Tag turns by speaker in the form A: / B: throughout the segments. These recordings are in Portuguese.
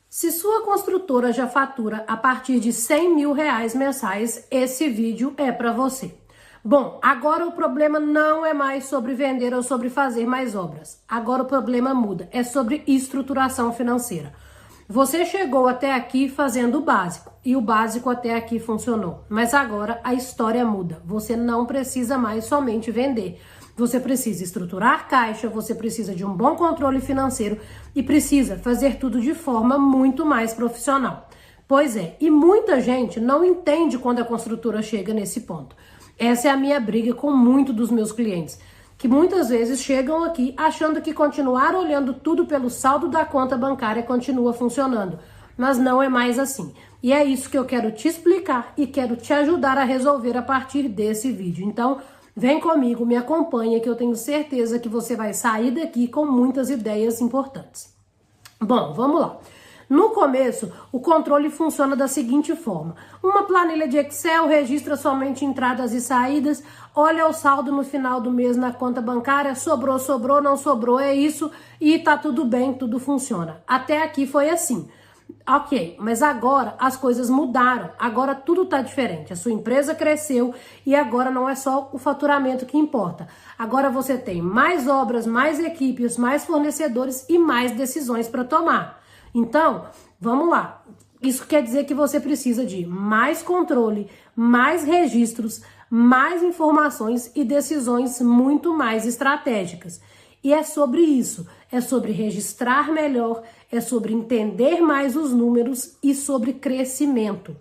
A: Se sua construtora já fatura a partir de R$100 mil mensais, esse vídeo é para você. Bom, agora o problema não é mais sobre vender ou sobre fazer mais obras. Agora o problema muda, é sobre estruturação financeira. Você chegou até aqui fazendo o básico e o básico até aqui funcionou. Mas agora a história muda. Você não precisa mais somente vender. Você precisa estruturar caixa, você precisa de um bom controle financeiro e precisa fazer tudo de forma muito mais profissional. Pois é, e muita gente não entende quando a construtora chega nesse ponto. Essa é a minha briga com muitos dos meus clientes, que muitas vezes chegam aqui achando que continuar olhando tudo pelo saldo da conta bancária continua funcionando, mas não é mais assim. E é isso que eu quero te explicar e quero te ajudar a resolver a partir desse vídeo. Então, vem comigo, me acompanha, que eu tenho certeza que você vai sair daqui com muitas ideias importantes. Bom, vamos lá. No começo, o controle funciona da seguinte forma. Uma planilha de Excel registra somente entradas e saídas, olha o saldo no final do mês na conta bancária, sobrou, sobrou, não sobrou, é isso, e tá tudo bem, tudo funciona. Até aqui foi assim. Ok, mas agora as coisas mudaram, agora tudo tá diferente, a sua empresa cresceu e agora não é só o faturamento que importa. Agora você tem mais obras, mais equipes, mais fornecedores e mais decisões para tomar. Então, vamos lá. Isso quer dizer que você precisa de mais controle, mais registros, mais informações e decisões muito mais estratégicas. E é sobre isso, é sobre registrar melhor, é sobre entender mais os números e sobre crescimento.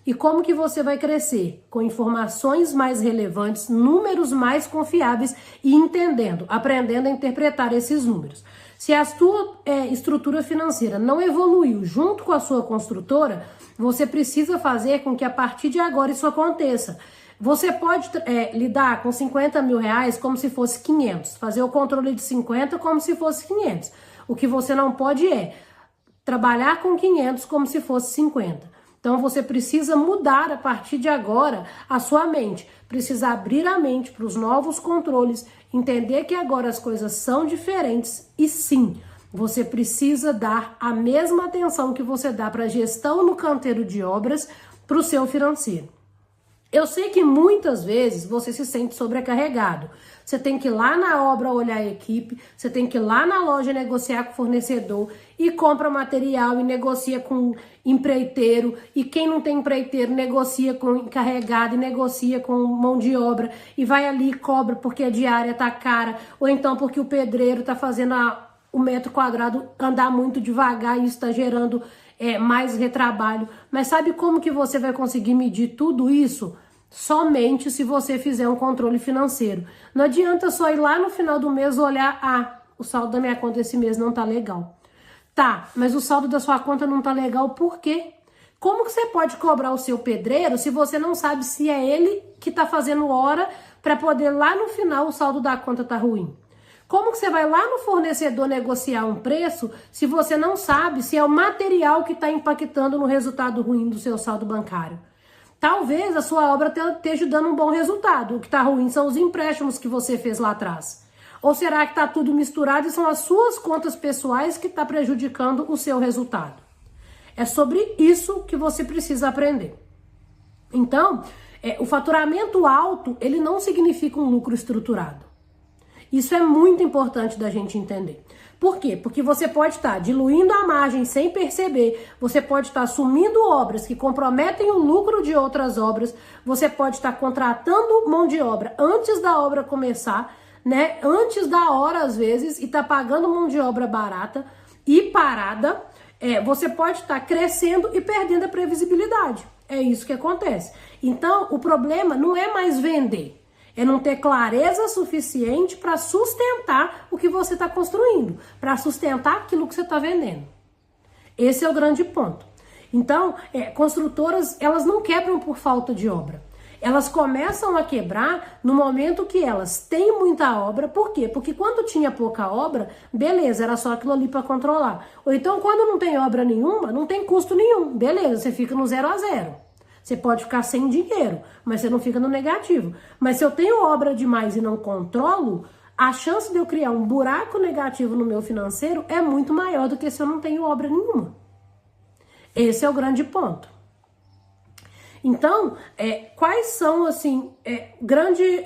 A: E como que você vai crescer? Com informações mais relevantes, números mais confiáveis e entendendo, aprendendo a interpretar esses números. Se a sua estrutura financeira não evoluiu junto com a sua construtora, você precisa fazer com que a partir de agora isso aconteça. Você pode lidar com R$50 mil como se fosse 500, fazer o controle de 50 como se fosse 500. O que você não pode é trabalhar com 500 como se fosse 50. Então você precisa mudar a partir de agora a sua mente, precisa abrir a mente para os novos controles, entender que agora as coisas são diferentes e sim, você precisa dar a mesma atenção que você dá para a gestão no canteiro de obras para o seu financeiro. Eu sei que muitas vezes você se sente sobrecarregado. Você tem que ir lá na obra olhar a equipe, você tem que ir lá na loja negociar com o fornecedor e compra material e negocia com empreiteiro. E quem não tem empreiteiro negocia com encarregado e negocia com mão de obra e vai ali e cobra porque a diária tá cara ou então porque o pedreiro tá fazendo o metro quadrado andar muito devagar e isso está gerando mais retrabalho. Mas sabe como que você vai conseguir medir tudo isso? Somente se você fizer um controle financeiro. Não adianta só ir lá no final do mês olhar, o saldo da minha conta esse mês não tá legal. Tá, mas o saldo da sua conta não tá legal por quê? Como que você pode cobrar o seu pedreiro se você não sabe se é ele que tá fazendo hora para poder lá no final o saldo da conta tá ruim? Como que você vai lá no fornecedor negociar um preço se você não sabe se é o material que está impactando no resultado ruim do seu saldo bancário? Talvez a sua obra esteja dando um bom resultado. O que está ruim são os empréstimos que você fez lá atrás. Ou será que está tudo misturado e são as suas contas pessoais que estão prejudicando o seu resultado? É sobre isso que você precisa aprender. Então, o faturamento alto, ele não significa um lucro estruturado. Isso é muito importante da gente entender. Por quê? Porque você pode estar diluindo a margem sem perceber, você pode estar assumindo obras que comprometem o lucro de outras obras, você pode estar contratando mão de obra antes da obra começar, né? Antes da hora às vezes, e tá pagando mão de obra barata e parada. Você pode estar crescendo e perdendo a previsibilidade. É isso que acontece. Então, o problema não é mais vender. É não ter clareza suficiente para sustentar o que você está construindo, para sustentar aquilo que você está vendendo. Esse é o grande ponto. Então, construtoras, elas não quebram por falta de obra. Elas começam a quebrar no momento que elas têm muita obra. Por quê? Porque quando tinha pouca obra, beleza, era só aquilo ali para controlar. Ou então, quando não tem obra nenhuma, não tem custo nenhum. Beleza, você fica no 0 a 0. Você pode ficar sem dinheiro, mas você não fica no negativo. Mas se eu tenho obra demais e não controlo, a chance de eu criar um buraco negativo no meu financeiro é muito maior do que se eu não tenho obra nenhuma. Esse é o grande ponto. Então, quais são, assim, grandes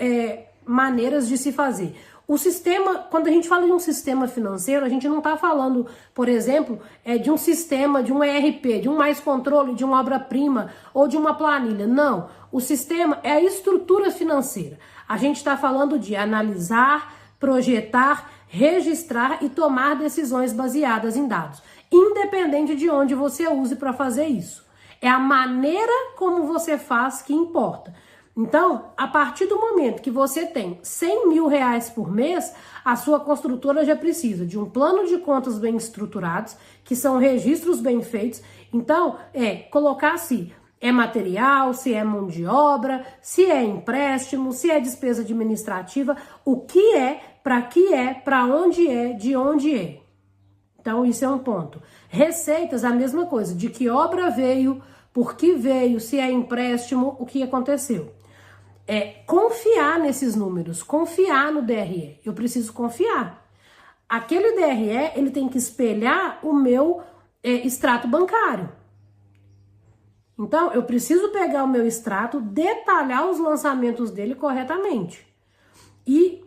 A: maneiras de se fazer? O sistema, quando a gente fala de um sistema financeiro, a gente não está falando, por exemplo, de um sistema, de um ERP, de um mais controle, de uma obra-prima ou de uma planilha. Não, o sistema é a estrutura financeira. A gente está falando de analisar, projetar, registrar e tomar decisões baseadas em dados, independente de onde você use para fazer isso. É a maneira como você faz que importa. Então, a partir do momento que você tem 100 mil reais por mês, a sua construtora já precisa de um plano de contas bem estruturados, que são registros bem feitos. Então, colocar se é material, se é mão de obra, se é empréstimo, se é despesa administrativa, o que é, para onde é, de onde é. Então, isso é um ponto. Receitas, a mesma coisa, de que obra veio, por que veio, se é empréstimo, o que aconteceu. Confiar nesses números, confiar no DRE. Eu preciso confiar. Aquele DRE, ele tem que espelhar o meu extrato bancário. Então, eu preciso pegar o meu extrato, detalhar os lançamentos dele corretamente. E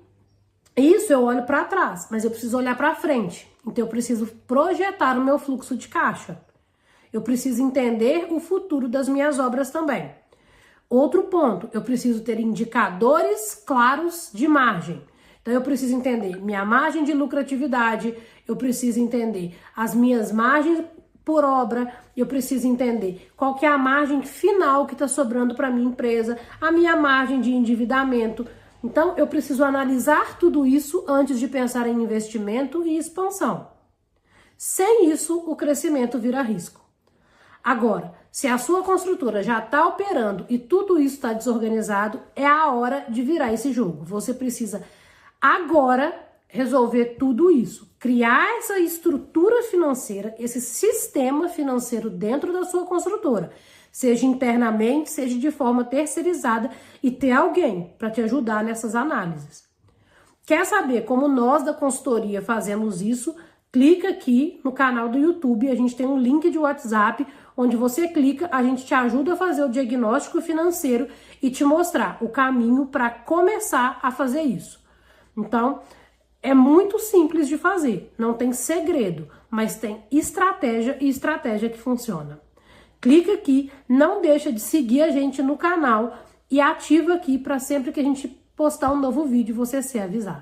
A: isso eu olho para trás, mas eu preciso olhar para frente. Então, eu preciso projetar o meu fluxo de caixa. Eu preciso entender o futuro das minhas obras também. Outro ponto, eu preciso ter indicadores claros de margem. Então, eu preciso entender minha margem de lucratividade, eu preciso entender as minhas margens por obra, eu preciso entender qual que é a margem final que está sobrando para minha empresa, a minha margem de endividamento. Então, eu preciso analisar tudo isso antes de pensar em investimento e expansão. Sem isso, o crescimento vira risco. Agora, se a sua construtora já está operando e tudo isso está desorganizado, é a hora de virar esse jogo. Você precisa agora resolver tudo isso, criar essa estrutura financeira, esse sistema financeiro dentro da sua construtora, seja internamente, seja de forma terceirizada, e ter alguém para te ajudar nessas análises. Quer saber como nós da consultoria fazemos isso? Clica aqui no canal do YouTube, a gente tem um link de WhatsApp, onde você clica, a gente te ajuda a fazer o diagnóstico financeiro e te mostrar o caminho para começar a fazer isso. Então, é muito simples de fazer, não tem segredo, mas tem estratégia e estratégia que funciona. Clica aqui, não deixa de seguir a gente no canal e ativa aqui para sempre que a gente postar um novo vídeo você ser avisado.